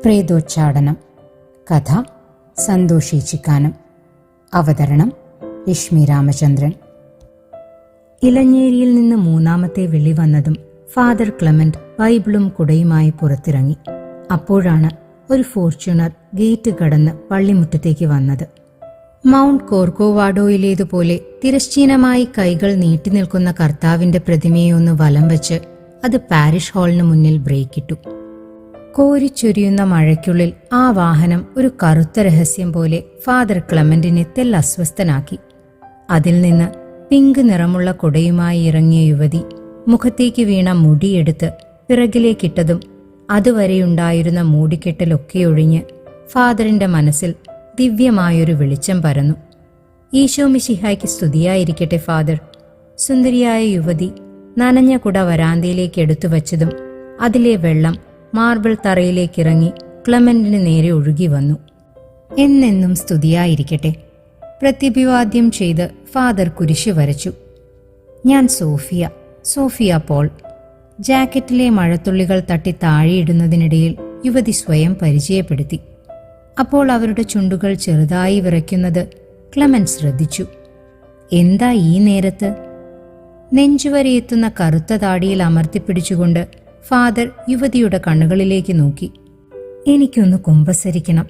പ്രേതോച്ചാടനം. കഥ സന്തോഷ് ചിക്കാനം. അവതരണം ലക്ഷ്മി രാമചന്ദ്രൻ. ഇലഞ്ഞേരിയിൽ നിന്ന് മൂന്നാമത്തെ വിളി വന്നതും ഫാദർ ക്ലെമന്റ് ബൈബിളും കുടയുമായി പുറത്തിറങ്ങി. അപ്പോഴാണ് ഒരു ഫോർച്യൂണർ ഗേറ്റ് കടന്ന് പള്ളിമുറ്റത്തേക്ക് വന്നത്. മൗണ്ട് കോർക്കോവാഡോയിലേതുപോലെ തിരശ്ചീനമായി കൈകൾ നീട്ടി നിൽക്കുന്ന കർത്താവിന്റെ പ്രതിമയെ ഒന്ന് വലം വെച്ച് അത് പാരിഷ് ഹാളിന് മുന്നിൽ ബ്രേക്കിട്ടു. കോരിച്ചൊരിയുന്ന മഴയ്ക്കുള്ളിൽ ആ വാഹനം ഒരു കറുത്ത രഹസ്യം പോലെ ഫാദർ ക്ലെമന്റിനെ തെല്ലസ്വസ്ഥനാക്കി. അതിൽ നിന്ന് പിങ്ക് നിറമുള്ള കുടയുമായി ഇറങ്ങിയ യുവതി മുഖത്തേക്ക് വീണ മുടിയെടുത്ത് പിറകിലേക്കിട്ടതും അതുവരെയുണ്ടായിരുന്ന മൂടിക്കെട്ടലൊക്കെ ഒഴിഞ്ഞ് ഫാദറിന്റെ മനസ്സിൽ ദിവ്യമായൊരു വെളിച്ചം പരന്നു. ഈശോ മിശിഹായ്ക്ക് സ്തുതിയായിരിക്കട്ടെ ഫാദർ. സുന്ദരിയായ യുവതി നനഞ്ഞ കുട വരാന്തയിലേക്ക് എടുത്തു വച്ചതും അതിലെ വെള്ളം മാർബിൾ തറയിലേക്കിറങ്ങി ക്ലെമന്റിന് നേരെ ഒഴുകി വന്നു. എന്നെന്നും സ്തുതിയായിരിക്കട്ടെ. പ്രത്യഭിവാദ്യം ചെയ്ത് ഫാദർ കുരിശ് വരച്ചു. ഞാൻ സോഫിയ പോൾ. ജാക്കറ്റിലെ മഴത്തുള്ളികൾ തട്ടി താഴെയിടുന്നതിനിടയിൽ യുവതി സ്വയം പരിചയപ്പെടുത്തി. അപ്പോൾ അവരുടെ ചുണ്ടുകൾ ചെറുതായി വിറയ്ക്കുന്നത് ക്ലെമന്റ് ശ്രദ്ധിച്ചു. എന്താ ഈ നേരത്ത്? നെഞ്ചുവരെയെത്തുന്ന കറുത്ത താടിയിൽ അമർത്തിപ്പിടിച്ചുകൊണ്ട് ഫാദർ യുവതിയുടെ കണ്ണുകളിലേക്ക് നോക്കി. എനിക്കൊന്ന് കുമ്പസരിക്കണം.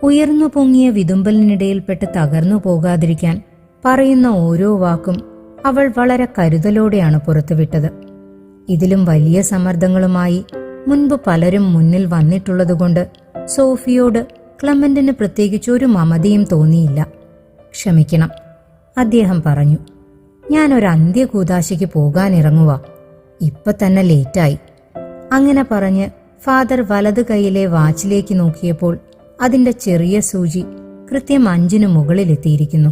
ഉയർന്നു പൊങ്ങിയ വിതുമ്പലിനിടയിൽപ്പെട്ട് തകർന്നു പോകാതിരിക്കാൻ പറയുന്ന ഓരോ വാക്കും അവൾ വളരെ കരുതലോടെയാണ് പുറത്തുവിട്ടത്. ഇതിലും വലിയ സമ്മർദ്ദങ്ങളുമായി മുൻപ് പലരും മുന്നിൽ വന്നിട്ടുള്ളതുകൊണ്ട് സോഫിയോട് ക്ലെമന്റിന് പ്രത്യേകിച്ച് ഒരു മമതയും തോന്നിയില്ല. ക്ഷമിക്കണം, അദ്ദേഹം പറഞ്ഞു. ഞാനൊരു അന്ത്യകൂദാശയ്ക്ക് പോകാനിറങ്ങുക. ഇപ്പൊ തന്നെ ലേറ്റായി. അങ്ങനെ പറഞ്ഞ് ഫാദർ വലത് കൈയിലെ വാച്ചിലേക്ക് നോക്കിയപ്പോൾ അതിന്റെ ചെറിയ സൂചി കൃത്യം 5 മുകളിലെത്തിയിരിക്കുന്നു.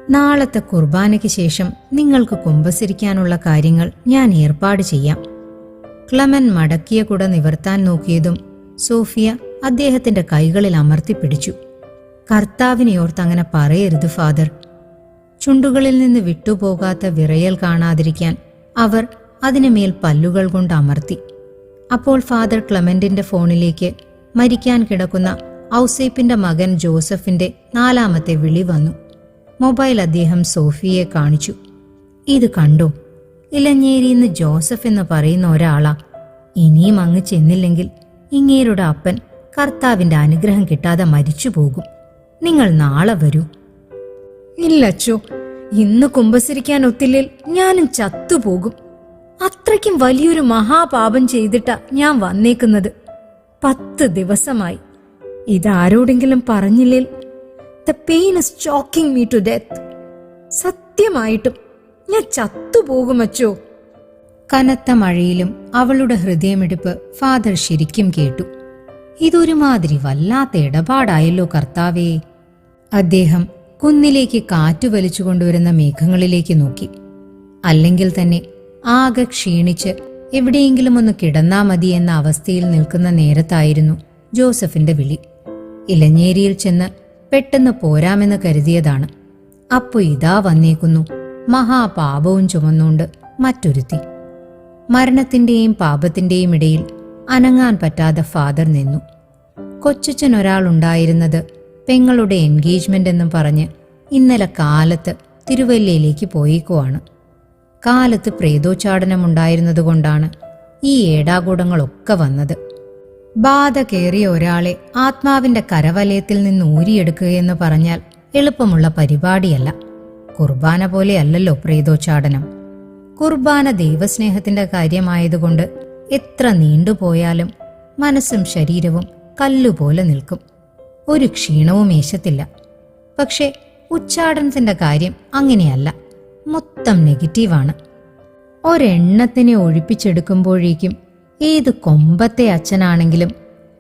നാളത്തെ കുർബാനയ്ക്ക് ശേഷം നിങ്ങൾക്ക് കുമ്പസരിക്കാനുള്ള കാര്യങ്ങൾ ഞാൻ ഏർപ്പാട് ചെയ്യാം. ക്ലെമന്റ് മടക്കിയ കുട നിവർത്താൻ നോക്കിയതും സോഫിയ അദ്ദേഹത്തിന്റെ കൈകളിൽ അമർത്തിപ്പിടിച്ചു. കർത്താവിനെ ഓർത്തങ്ങനെ പറയരുത് ഫാദർ. ചുണ്ടുകളിൽ നിന്ന് വിട്ടുപോകാത്ത വിറയൽ കാണാതിരിക്കാൻ അവർ അതിനുമേൽ പല്ലുകൾ കൊണ്ട് അമർത്തി. അപ്പോൾ ഫാദർ ക്ലെമന്റിന്റെ ഫോണിലേക്ക് മരിക്കാൻ കിടക്കുന്ന ഔസേപ്പിന്റെ മകൻ ജോസഫിന്റെ 4ാമത്തെ വിളി വന്നു. മൊബൈൽ അദ്ദേഹം സോഫിയെ കാണിച്ചു. ഇത് കണ്ടോ? ഇലഞ്ഞേരിന്ന് ജോസഫ് എന്ന് പറയുന്ന ഒരാളാ. ഇനിയും അങ്ങ് ചെന്നില്ലെങ്കിൽ ഇങ്ങേരുടെ അപ്പൻ കർത്താവിന്റെ അനുഗ്രഹം കിട്ടാതെ മരിച്ചു പോകും. നിങ്ങൾ നാളെ വരൂ. ഇല്ലച്ചോ, ഇന്ന് കുമ്പസരിക്കാൻ ഒത്തില്ലേൽ ഞാനും ചത്തുപോകും. അത്രയ്ക്കും വലിയൊരു മഹാപാപം ചെയ്തിട്ടാ ഞാൻ വന്നേക്കുന്നത്. 10 ദിവസമായി. ഇതാരോടെങ്കിലും പറഞ്ഞില്ലേൽ the pain is choking me to death. സത്യമായിട്ടും ഞാൻ ചത്തുപോകുമച്ചോ. കനത്ത മഴയിലും അവളുടെ ഹൃദയമിടിപ്പ് ഫാദർ ശരിക്കും കേട്ടു. ഇതൊരുമാതിരി വല്ലാത്ത ഇടപാടായല്ലോ കർത്താവേ. അദ്ദേഹം കുന്നിലേക്ക് കാറ്റു വലിച്ചു കൊണ്ടുവരുന്ന മേഘങ്ങളിലേക്ക് നോക്കി. അല്ലെങ്കിൽ തന്നെ ആകെ ക്ഷീണിച്ച് എവിടെയെങ്കിലും ഒന്ന് കിടന്നാ മതി എന്ന അവസ്ഥയിൽ നിൽക്കുന്ന നേരത്തായിരുന്നു ജോസഫിന്റെ വിളി. ഇലഞ്ഞേരിയിൽ ചെന്ന് പെട്ടെന്ന് പോരാമെന്ന് കരുതിയതാണ്. അപ്പോ ഇതാ വന്നേക്കുന്നു മഹാപാപവും ചുമന്നുകൊണ്ട് മറ്റൊരുത്തി. മരണത്തിന്റെയും പാപത്തിന്റെയും ഇടയിൽ അനങ്ങാൻ പറ്റാതെ ഫാദർ നിന്നു. കൊച്ചച്ഛൻ ഒരാളുണ്ടായിരുന്നത് പെങ്ങളുടെ എൻഗേജ്മെന്റ് എന്നും പറഞ്ഞ് ഇന്നലെ കാലത്ത് തിരുവല്ലയിലേക്ക് പോയേക്കുവാണ്. കാലത്ത് പ്രേതോച്ചാടനമുണ്ടായിരുന്നതുകൊണ്ടാണ് ഈ ഏടാകൂടങ്ങളൊക്കെ വന്നത്. ബാധ കയറിയ ഒരാളെ ആത്മാവിന്റെ കരവലയത്തിൽ നിന്ന് ഊരിയെടുക്കുകയെന്ന് പറഞ്ഞാൽ എളുപ്പമുള്ള പരിപാടിയല്ല. കുർബാന പോലെയല്ലല്ലോ പ്രേതോച്ചാടനം. കുർബാന ദൈവസ്നേഹത്തിന്റെ കാര്യമായതുകൊണ്ട് എത്ര നീണ്ടുപോയാലും മനസ്സും ശരീരവും കല്ലുപോലെ നിൽക്കും. ഒരു ക്ഷീണവും ഏശത്തില്ല. പക്ഷെ ഉച്ചാടനത്തിന്റെ കാര്യം അങ്ങനെയല്ല. മൊത്തം നെഗറ്റീവാണ്. ഒരെണ്ണത്തിനെ ഒഴിപ്പിച്ചെടുക്കുമ്പോഴേക്കും ഏത് കൊമ്പത്തെ അച്ഛനാണെങ്കിലും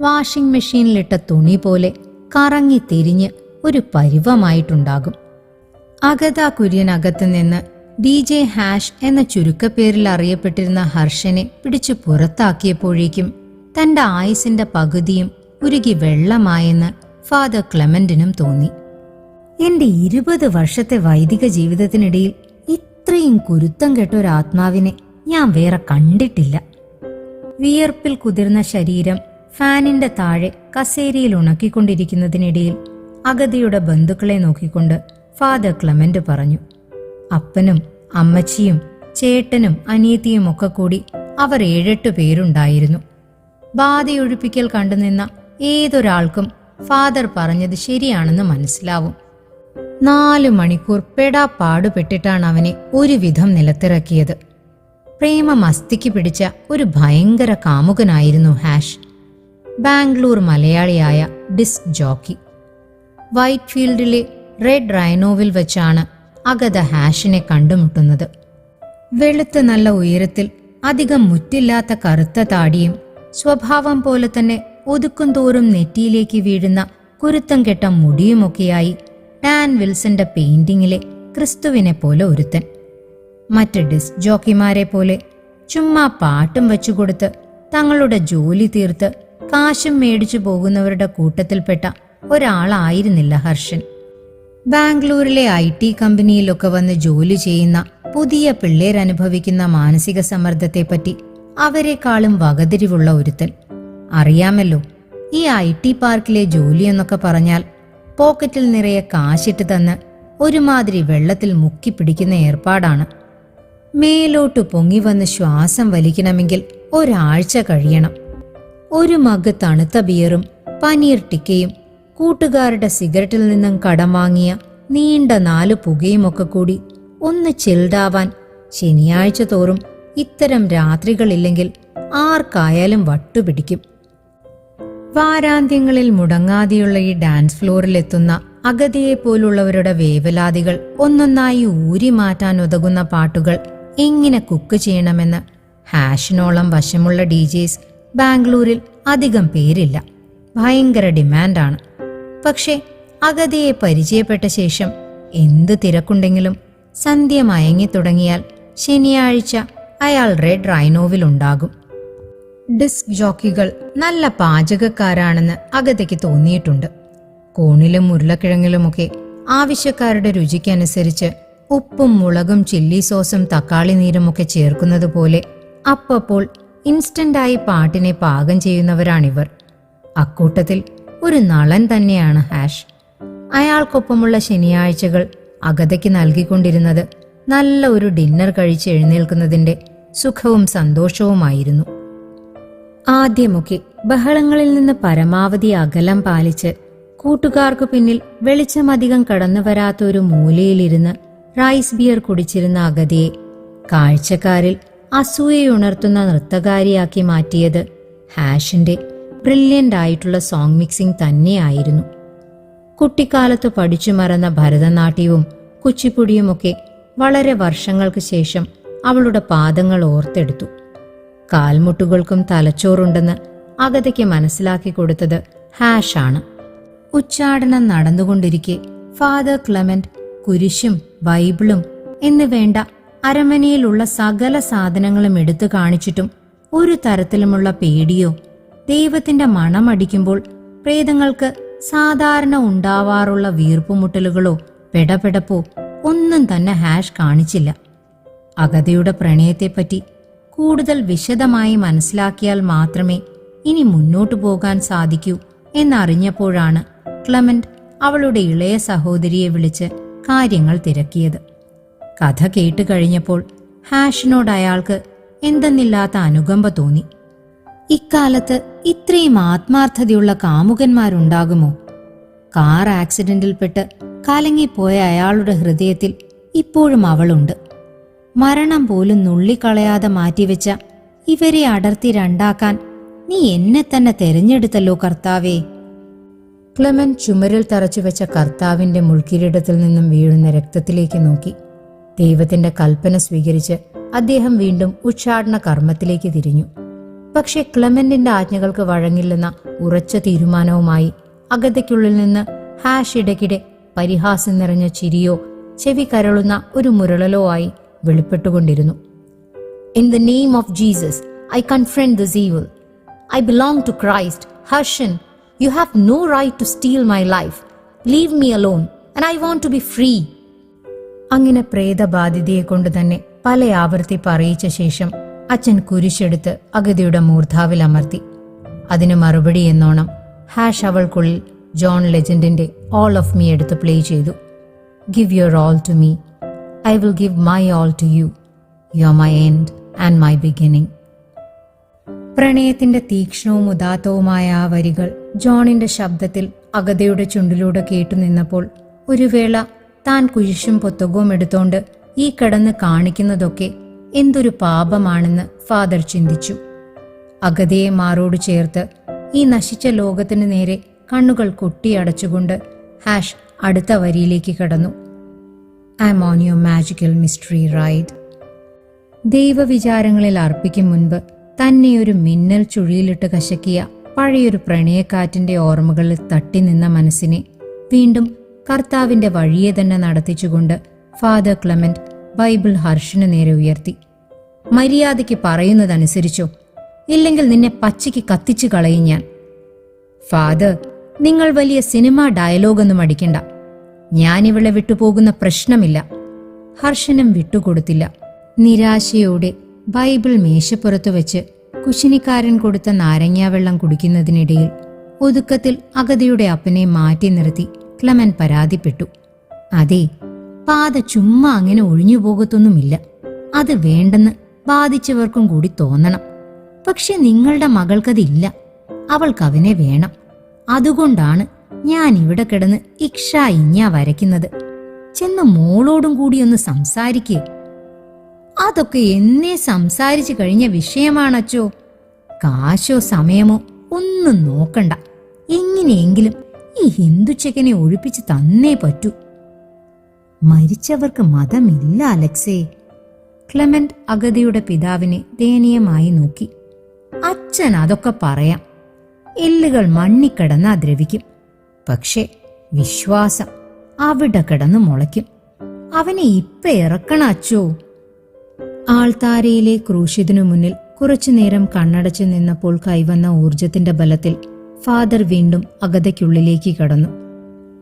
വാഷിംഗ് മെഷീനിലിട്ട തുണി പോലെ കറങ്ങി തിരിഞ്ഞ് ഒരു പരുവമായിട്ടുണ്ടാകും. അഗത കുര്യനകത്ത് നിന്ന് DJ ഹാഷ് എന്ന ചുരുക്കപ്പേരിൽ അറിയപ്പെട്ടിരുന്ന ഹർഷനെ പിടിച്ചു പുറത്താക്കിയപ്പോഴേക്കും തന്റെ ആയുസിന്റെ പകുതിയും ഉരുകി വെള്ളമായെന്ന് ഫാദർ ക്ലെമന്റിനും തോന്നി. എന്റെ 20 വർഷത്തെ വൈദിക ജീവിതത്തിനിടയിൽ ഇത്രയും കുരുത്തം കെട്ടൊരാത്മാവിനെ ഞാൻ വേറെ കണ്ടിട്ടില്ല. വിയർപ്പിൽ കുതിർന്ന ശരീരം ഫാനിന്റെ താഴെ കസേരയിൽ ഉണക്കിക്കൊണ്ടിരിക്കുന്നതിനിടയിൽ അഗതിയുടെ ബന്ധുക്കളെ നോക്കിക്കൊണ്ട് ഫാദർ ക്ലെമന്റ് പറഞ്ഞു. അപ്പനും അമ്മച്ചിയും ചേട്ടനും അനിയത്തിയും ഒക്കെ കൂടി അവർ 7-8 പേരുണ്ടായിരുന്നു. ബാധയൊഴിപ്പിക്കൽ കണ്ടുനിന്ന ഏതൊരാൾക്കും ഫാദർ പറഞ്ഞത് ശരിയാണെന്ന് മനസ്സിലാവും. 4 മണിക്കൂർ പെടാ പാടുപെട്ടിട്ടാണ് അവനെ ഒരുവിധം നിലത്തിറക്കിയത്. പ്രേമം അസ്ഥിക്ക് പിടിച്ച ഒരു ഭയങ്കര കാമുകനായിരുന്നു ഹാഷ്. ബാംഗ്ലൂർ മലയാളിയായ ഡിസ്ക് ജോക്കി. വൈറ്റ് ഫീൽഡിലെ റെഡ് റൈനോവിൽ വെച്ചാണ് അഗത ഹാഷിനെ കണ്ടുമുട്ടുന്നത്. വെളുത്ത നല്ല ഉയരത്തിൽ അധികം മുറ്റില്ലാത്ത കറുത്ത താടിയും സ്വഭാവം പോലെ തന്നെ ഒതുക്കും തോറും നെറ്റിയിലേക്ക് വീഴുന്ന കുരുത്തം കെട്ട മുടിയുമൊക്കെയായി ഡാൻ വിൽസന്റെ പെയിന്റിങ്ങിലെ ക്രിസ്തുവിനെ പോലെ ഒരുത്തൻ. മറ്റ് ഡിസ്ക് ജോക്കിമാരെ പോലെ ചുമ്മാ പാട്ടും വെച്ചുകൊടുത്ത് തങ്ങളുടെ ജോലി തീർത്ത് കാശും മേടിച്ചു പോകുന്നവരുടെ കൂട്ടത്തിൽപ്പെട്ട ഒരാളായിരുന്നില്ല ഹർഷൻ. ബാംഗ്ലൂരിലെ IT കമ്പനിയിലൊക്കെ വന്ന് ജോലി ചെയ്യുന്ന പുതിയ പിള്ളേരനുഭവിക്കുന്ന മാനസിക സമ്മർദ്ദത്തെപ്പറ്റി അവരെക്കാളും വകതിരിവുള്ള ഒരുത്തൻ. അറിയാമല്ലോ, ഈ IT പാർക്കിലെ ജോലിയെന്നൊക്കെ പറഞ്ഞാൽ പോക്കറ്റിൽ നിറയെ കാശിട്ട് തന്ന് ഒരുമാതിരി വെള്ളത്തിൽ മുക്കി പിടിക്കുന്ന ഏർപ്പാടാണ്. മേലോട്ട് പൊങ്ങി വന്ന് ശ്വാസം വലിക്കണമെങ്കിൽ ഒരാഴ്ച കഴിയണം. ഒരു മഗ് തണുത്ത ബിയറും പനീർ ടിക്കയും കൂട്ടുകാരുടെ സിഗരറ്റിൽ നിന്നും കടം വാങ്ങിയ നീണ്ട 4 പുകയുമൊക്കെ കൂടി ഒന്ന് ചിൽഡാവാൻ ശനിയാഴ്ച തോറും ഇത്തരം രാത്രികളില്ലെങ്കിൽ ആർക്കായാലും വട്ടുപിടിക്കും. വാരാന്ത്യങ്ങളിൽ മുടങ്ങാതെയുള്ള ഈ ഡാൻസ് ഫ്ലോറിലെത്തുന്ന അഗതിയെപ്പോലുള്ളവരുടെ വേവലാതികൾ ഒന്നൊന്നായി ഊരി മാറ്റാൻ ഉതകുന്ന പാട്ടുകൾ എങ്ങനെ കുക്ക് ചെയ്യണമെന്ന് ഹാഷിനോളം വശമുള്ള DJs ബാംഗ്ലൂരിൽ അധികം പേരില്ല. ഭയങ്കര ഡിമാൻഡാണ്. പക്ഷെ അഗതിയെ പരിചയപ്പെട്ട ശേഷം എന്ത് തിരക്കുണ്ടെങ്കിലും സന്ധ്യ മയങ്ങി തുടങ്ങിയാൽ ശനിയാഴ്ച അയാൾ റെഡ് റൈനോവിലുണ്ടാകും. ഡിസ്ക് ജോക്കികൾ നല്ല പാചകക്കാരാണെന്ന് അഗതയ്ക്ക് തോന്നിയിട്ടുണ്ട്. കോണിലും ഉരുളക്കിഴങ്ങിലുമൊക്കെ ആവശ്യക്കാരുടെ രുചിക്കനുസരിച്ച് ഉപ്പും മുളകും ചില്ലി സോസും തക്കാളി നീരുമൊക്കെ ചേർക്കുന്നത് പോലെ അപ്പപ്പോൾ ഇൻസ്റ്റന്റായി പാട്ടിനെ പാകം ചെയ്യുന്നവരാണിവർ. അക്കൂട്ടത്തിൽ ഒരു നളൻ തന്നെയാണ് ഹാഷ്. അയാൾക്കൊപ്പമുള്ള ശനിയാഴ്ചകൾ അഗതയ്ക്ക് നൽകിക്കൊണ്ടിരുന്നത് നല്ല ഒരു ഡിന്നർ കഴിച്ച് എഴുന്നേൽക്കുന്നതിന്റെ സുഖവും സന്തോഷവുമായിരുന്നു. ആദ്യമൊക്കെ ബഹളങ്ങളിൽ നിന്ന് പരമാവധി അകലം പാലിച്ച് കൂട്ടുകാർക്കു പിന്നിൽ വെളിച്ചമധികം കടന്നു വരാത്ത ഒരു മൂലയിലിരുന്ന് റൈസ് ബിയർ കുടിച്ചിരുന്ന അഗതിയെ കാഴ്ചക്കാരിൽ അസൂയയുണർത്തുന്ന നൃത്തകാരിയാക്കി മാറ്റിയത് ഹാഷിന്റെ ബ്രില്യൻ്റ് ആയിട്ടുള്ള സോങ് മിക്സിംഗ് തന്നെയായിരുന്നു. കുട്ടിക്കാലത്ത് പഠിച്ചു മറന്ന ഭരതനാട്യവും കുച്ചിപ്പുടിയുമൊക്കെ വളരെ വർഷങ്ങൾക്ക് ശേഷം അവളുടെ പാദങ്ങൾ ഓർത്തെടുത്തു. കാൽമുട്ടുകൾക്കും തലച്ചോറുണ്ടെന്ന് അഗതയ്ക്ക് മനസ്സിലാക്കി കൊടുത്തത് ഹാഷാണ്. ഉച്ചാടനം നടന്നുകൊണ്ടിരിക്കെ ഫാദർ ക്ലെമന്റ് കുരിശും ബൈബിളും എന്ന് വേണ്ട അരമനയിലുള്ള സകല സാധനങ്ങളും എടുത്തു കാണിച്ചിട്ടും ഒരു തരത്തിലുമുള്ള പേടിയോ ദൈവത്തിന്റെ മണമടിക്കുമ്പോൾ പ്രേതങ്ങൾക്ക് സാധാരണ ഉണ്ടാവാറുള്ള വീർപ്പുമുട്ടലുകളോ പെടപെടപ്പോ ഒന്നും തന്നെ ഹാഷ് കാണിച്ചില്ല. അഗതയുടെ പ്രണയത്തെപ്പറ്റി കൂടുതൽ വിശദമായി മനസ്സിലാക്കിയാൽ മാത്രമേ ഇനി മുന്നോട്ടു പോകാൻ സാധിക്കൂ എന്നറിഞ്ഞപ്പോഴാണ് ക്ലെമന്റ് അവളുടെ ഇളയ സഹോദരിയെ വിളിച്ച് കാര്യങ്ങൾ തിരക്കിയത്. കഥ കേട്ടു കഴിഞ്ഞപ്പോൾ ഹാഷിനോട് അയാൾക്ക് എന്തെന്നില്ലാത്ത അനുകമ്പ തോന്നി. ഇക്കാലത്ത് ഇത്രയും ആത്മാർത്ഥതയുള്ള കാമുകന്മാരുണ്ടാകുമോ? കാർ ആക്സിഡന്റിൽപ്പെട്ട് കലങ്ങിപ്പോയ അയാളുടെ ഹൃദയത്തിൽ ഇപ്പോഴും അവളുണ്ട്. മരണം പോലും നുള്ളിക്കളയാതെ മാറ്റിവെച്ച ഇവരെ അടർത്തി രണ്ടാക്കാൻ നീ എന്നെ തന്നെ തെരഞ്ഞെടുത്തല്ലോ കർത്താവേ. ക്ലെമന്റ് ചുമരിൽ തറച്ചുവെച്ച കർത്താവിന്റെ മുൾക്കിരീടത്തിൽ നിന്നും വീഴുന്ന രക്തത്തിലേക്ക് നോക്കി. ദൈവത്തിന്റെ കൽപ്പന സ്വീകരിച്ച് അദ്ദേഹം വീണ്ടും ഉച്ചാടന കർമ്മത്തിലേക്ക് തിരിഞ്ഞു. പക്ഷെ ക്ലെമന്റിന്റെ ആജ്ഞകൾക്ക് വഴങ്ങില്ലെന്ന ഉറച്ച തീരുമാനവുമായി അഗതയ്ക്കുള്ളിൽ നിന്ന് ഹാഷ് ഇടയ്ക്കിടെ പരിഹാസം നിറഞ്ഞ ചിരിയോ ചെവി കരളുന്ന ഒരു മുരളലോ ആയി വെളിപ്പെട്ടുകൊണ്ടിരുന്നു. In the name of Jesus, I confront this evil. I belong to Christ. Harshan, you have no right to steal my life. Leave me alone and I want to be free. അങ്ങനെ പ്രേതബാധിതയെ കൊണ്ട് തന്നെ പല ആവർത്തി പറയിച്ച ശേഷം അച്ഛൻ കുരിശെടുത്ത് അഗതിയുടെ മൂർധാവിൽ അമർത്തി. അതിന് മറുപടി എന്നോണം ഹാഷ് അവൾക്കുള്ളിൽ ജോൺ ലെജൻഡിന്റെ ഓൾ ഓഫ് മീ എടുത്ത് പ്ലേ ചെയ്തു. Give your all to me, I will give my all to you, you are my end and my beginning. പ്രണയത്തിന്റെ തീക്ഷ്ണവും ഉദാത്തവുമായ ആ വരികൾ ജോണിന്റെ ശബ്ദത്തിൽ അഗതയുടെ ചുണ്ടിലൂടെ കേട്ടുനിന്നപ്പോൾ ഒരു വേള താൻ കുരിശും പുത്തകവും എടുത്തോണ്ട് ഈ കിടന്ന് കാണിക്കുന്നതൊക്കെ എന്തൊരു പാപമാണെന്ന് ഫാദർ ചിന്തിച്ചു. അഗതയെ മാറോട് ചേർത്ത് ഈ നശിച്ച ലോകത്തിന് നേരെ കണ്ണുകൾ കൊട്ടിയടച്ചുകൊണ്ട് ഹാഷ് അടുത്ത വരിയിലേക്ക് കടന്നു. I am on your magical mystery ride. ദൈവവിചാരങ്ങളിൽ അർപ്പിക്കും മുൻപ് തന്നെ ഒരു മിന്നൽ ചുഴിയിലിട്ട് കശക്കിയ പഴയൊരു പ്രണയക്കാറ്റിന്റെ ഓർമ്മകളിൽ തട്ടി നിന്ന മനസ്സിനെ വീണ്ടും കർത്താവിന്റെ വഴിയെ തന്നെ നടത്തിച്ചുകൊണ്ട് ഫാദർ ക്ലെമന്റ് ബൈബിൾ ഹർഷിന് നേരെ ഉയർത്തി. മര്യാദയ്ക്ക് പറയുന്നതനുസരിച്ചോ, ഇല്ലെങ്കിൽ നിന്നെ പച്ചയ്ക്ക് കത്തിച്ചു കളയും ഞാൻ. ഫാദർ, നിങ്ങൾ വലിയ സിനിമാ ഡയലോഗൊന്നും അടിക്കണ്ട. ഞാനിവളെ വിട്ടുപോകുന്ന പ്രശ്നമില്ല. ഹർഷനും വിട്ടുകൊടുത്തില്ല. നിരാശയോടെ ബൈബിൾ മേശപ്പുറത്ത് വെച്ച് കുശിനിക്കാരൻ കൊടുത്ത നാരങ്ങാവെള്ളം കുടിക്കുന്നതിനിടയിൽ ഒതുക്കത്തിൽ അഗതയുടെ അപ്പനെ മാറ്റി നിർത്തി ക്ലെമൻ പരാതിപ്പെട്ടു. അതെ, പാത ചുമ്മാ അങ്ങനെ ഒഴിഞ്ഞു പോകത്തൊന്നുമില്ല. അത് വേണ്ടെന്ന് ബാധിച്ചവർക്കും കൂടി തോന്നണം. പക്ഷെ നിങ്ങളുടെ മകൾക്കതില്ല. അവൾക്കവനെ വേണം. അതുകൊണ്ടാണ് ഞാൻ ഇവിടെ കിടന്ന് ഇക്ഷ ഇഞ്ഞ വരയ്ക്കുന്നത്. ചെന്ന് മോളോടും കൂടി ഒന്ന് സംസാരിക്കേ. അതൊക്കെ എന്നേ സംസാരിച്ചു കഴിഞ്ഞ വിഷയമാണച്ചോ. കാശോ സമയമോ ഒന്നും നോക്കണ്ട. എങ്ങനെയെങ്കിലും ഈ ഹിന്ദുച്ചക്കനെ ഒഴിപ്പിച്ച് തന്നേ പറ്റൂ. മരിച്ചവർക്ക് മതമില്ല അലക്സേ. ക്ലെമന്റ് അഗതിയുടെ പിതാവിനെ ദയനീയമായി നോക്കി. അച്ഛൻ അതൊക്കെ പറയാം. എല്ലുകൾ മണ്ണിക്കിടന്നാ ദ്രവിക്കും. പക്ഷെ വിശ്വാസം അവിടെ കിടന്ന് മുളയ്ക്കും. അവനെ ഇപ്പ ഇറക്കണ അച്ചോ. ആൾത്താരയിലെ ക്രൂശിതിനു മുന്നിൽ കുറച്ചുനേരം കണ്ണടച്ചു നിന്നപ്പോൾ കൈവന്ന ഊർജത്തിന്റെ ബലത്തിൽ ഫാദർ വീണ്ടും അഗതയ്ക്കുള്ളിലേക്ക് കടന്നു.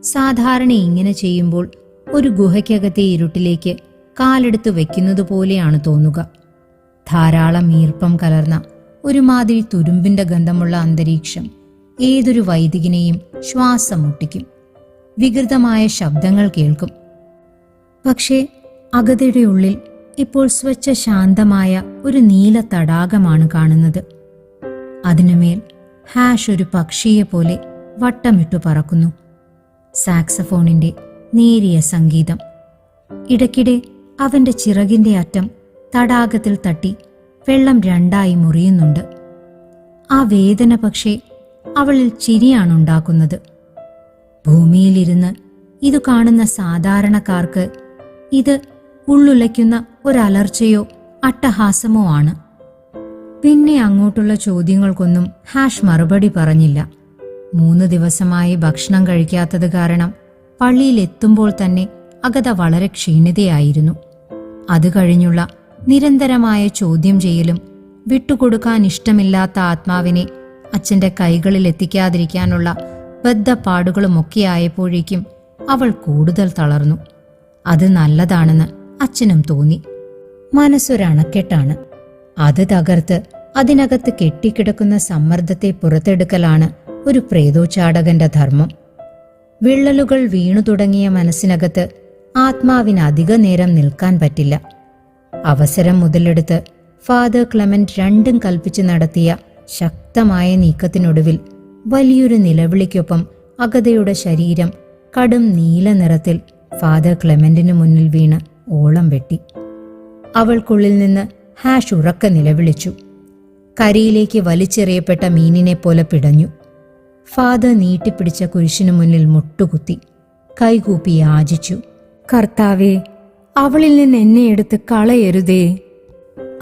സാധാരണ ഇങ്ങനെ ചെയ്യുമ്പോൾ ഒരു ഗുഹയ്ക്കകത്തെ ഇരുട്ടിലേക്ക് കാലെടുത്ത് വെക്കുന്നത് പോലെയാണ് തോന്നുക. ധാരാളം ഈർപ്പം കലർന്ന ഒരുമാതിരി തുരുമ്പിന്റെ ഗന്ധമുള്ള അന്തരീക്ഷം ഏതൊരു വൈദികനെയും ശ്വാസം മുട്ടിക്കും. വികൃതമായ ശബ്ദങ്ങൾ കേൾക്കും. പക്ഷേ അഗതയുടെ ഉള്ളിൽ ഇപ്പോൾ സ്വച്ഛ ശാന്തമായ ഒരു നീല തടാകമാണ് കാണുന്നത്. അതിനുമേൽ ഹാഷ് ഒരു പക്ഷിയെ പോലെ വട്ടമിട്ടു പറക്കുന്നു. സാക്സഫോണിന്റെ നേരിയ സംഗീതം. ഇടയ്ക്കിടെ അവന്റെ ചിറകിന്റെ അറ്റം തടാകത്തിൽ തട്ടി വെള്ളം രണ്ടായി മുറിയുന്നുണ്ട്. ആ വേദന പക്ഷേ അവളിൽ ചിരിയാണുണ്ടാക്കുന്നത്. ഭൂമിയിലിരുന്ന് ഇതു കാണുന്ന സാധാരണക്കാർക്ക് ഇത് ഉള്ളുലയ്ക്കുന്ന ഒരലർച്ചയോ അട്ടഹാസമോ ആണ്. പിന്നെ അങ്ങോട്ടുള്ള ചോദ്യങ്ങൾക്കൊന്നും ഹാഷ് മറുപടി പറഞ്ഞില്ല. 3 ദിവസമായി ഭക്ഷണം കഴിക്കാത്തത് കാരണം പള്ളിയിലെത്തുമ്പോൾ തന്നെ അഗത വളരെ ക്ഷീണിതയായിരുന്നു. അത് കഴിഞ്ഞുള്ള നിരന്തരമായ ചോദ്യം ചെയ്യലും വിട്ടുകൊടുക്കാൻ ഇഷ്ടമില്ലാത്ത ആത്മാവിനെ അച്ഛന്റെ കൈകളിൽ എത്തിക്കാതിരിക്കാനുള്ള ബദ്ധപ്പാടുകളുമൊക്കെയായപ്പോഴേക്കും അവൾ കൂടുതൽ തളർന്നു. അത് നല്ലതാണെന്ന് അച്ഛനും തോന്നി. മനസ്സൊരണക്കെട്ടാണ്. അത് തകർത്ത് അതിനകത്ത് കെട്ടിക്കിടക്കുന്ന സമ്മർദ്ദത്തെ പുറത്തെടുക്കലാണ് ഒരു പ്രേതോച്ചാടകന്റെ ധർമ്മം. വിള്ളലുകൾ വീണു തുടങ്ങിയ മനസ്സിനകത്ത് ആത്മാവിന് അധിക നേരം നിൽക്കാൻ പറ്റില്ല. അവസരം മുതലെടുത്ത് ഫാദർ ക്ലെമന്റ് രണ്ടും കൽപ്പിച്ച് നടത്തിയ ശക്തമായ നീക്കത്തിനൊടുവിൽ വലിയൊരു നിലവിളിക്കൊപ്പം അഗതയുടെ ശരീരം കടും നീല നിറത്തിൽ ഫാദർ ക്ലെമന്റിന് മുന്നിൽ വീണ് ഓളം വെട്ടി. അവൾക്കുള്ളിൽ നിന്ന് ഹാഷ് ഉറക്ക നിലവിളിച്ചു. കരയിലേക്ക് വലിച്ചെറിയപ്പെട്ട മീനിനെ പോലെ പിടഞ്ഞു. ഫാദർ നീട്ടിപ്പിടിച്ച കുരിശിനു മുന്നിൽ മുട്ടുകുത്തി കൈകൂപ്പി യാചിച്ചു. കർത്താവേ, അവളിൽ നിന്ന് എന്നെ എടുത്ത് കളയരുതേ.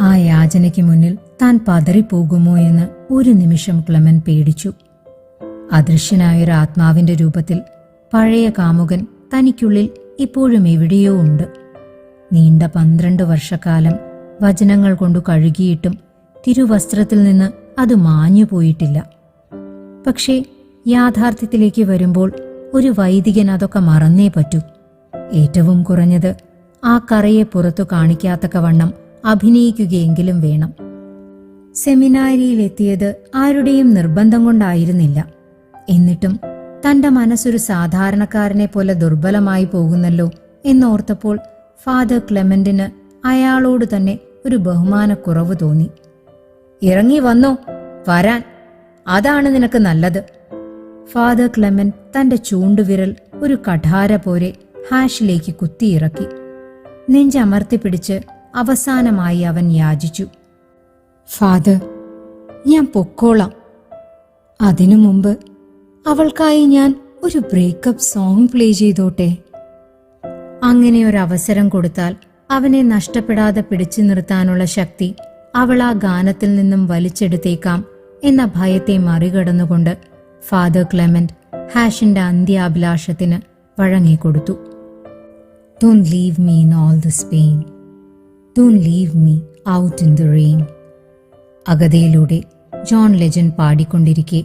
ആ യാചനയ്ക്ക് മുന്നിൽ താൻ പതറിപ്പോകുമോ എന്ന് ഒരു നിമിഷം ക്ലെമൻ പേടിച്ചു. അദൃശ്യനായൊരു ആത്മാവിന്റെ രൂപത്തിൽ പഴയ കാമുകൻ തനിക്കുള്ളിൽ ഇപ്പോഴും എവിടെയോ ഉണ്ട്. നീണ്ട 12 വർഷക്കാലം വചനങ്ങൾ കൊണ്ടു കഴുകിയിട്ടും തിരുവസ്ത്രത്തിൽ നിന്ന് അത് മാഞ്ഞുപോയിട്ടില്ല. പക്ഷേ യാഥാർത്ഥ്യത്തിലേക്ക് വരുമ്പോൾ ഒരു വൈദികൻ അതൊക്കെ മറന്നേ പറ്റൂ. ഏറ്റവും കുറഞ്ഞത് ആ കറയെ പുറത്തു കാണിക്കാത്തക്കവണ്ണം അഭിനയിക്കുകയെങ്കിലും വേണം. സെമിനാരിയിലെത്തിയത് ആരുടെയും നിർബന്ധം കൊണ്ടായിരുന്നില്ല. എന്നിട്ടും തന്റെ മനസ്സൊരു സാധാരണക്കാരനെ പോലെ ദുർബലമായി പോകുന്നല്ലോ എന്നോർത്തപ്പോൾ ഫാദർ ക്ലെമന്റിന് അയാളോട് തന്നെ ഒരു ബഹുമാനക്കുറവ് തോന്നി. ഇറങ്ങി വന്നോ, വരാൻ, അതാണ് നിനക്ക് നല്ലത്. ഫാദർ ക്ലെമന്റ് തന്റെ ചൂണ്ടുവിരൽ ഒരു കഠാര പോലെ ഹാഷിലേക്ക് കുത്തിയിറക്കി. നെഞ്ചമർത്തിപ്പിടിച്ച് അവസാനമായി അവൻ യാചിച്ചു, ഫാദർ, ഞാൻ പൊക്കോളാം. അതിനു മുമ്പ് അവൾക്കായി ഞാൻ ഒരു ബ്രേക്കപ്പ് സോങ് പ്ലേ ചെയ്തോട്ടെ. അങ്ങനെ ഒരു അവസരം കൊടുത്താൽ അവനെ നഷ്ടപ്പെടാതെ പിടിച്ചു നിർത്താനുള്ള ശക്തി അവൾ ആ ഗാനത്തിൽ നിന്നും വലിച്ചെടുത്തേക്കാം എന്ന ഭയത്തെ മറികടന്നുകൊണ്ട് ഫാദർ ക്ലെമന്റ് ഹാഷിന്റെ അന്ത്യാഭിലാഷത്തിന് വഴങ്ങിക്കൊടുത്തു. Don't leave me in all this pain. Don't leave me out in the rain. അഗതയിലൂടെ ജോൺ ലെജൻഡ് പാടിക്കൊണ്ടിരിക്കെ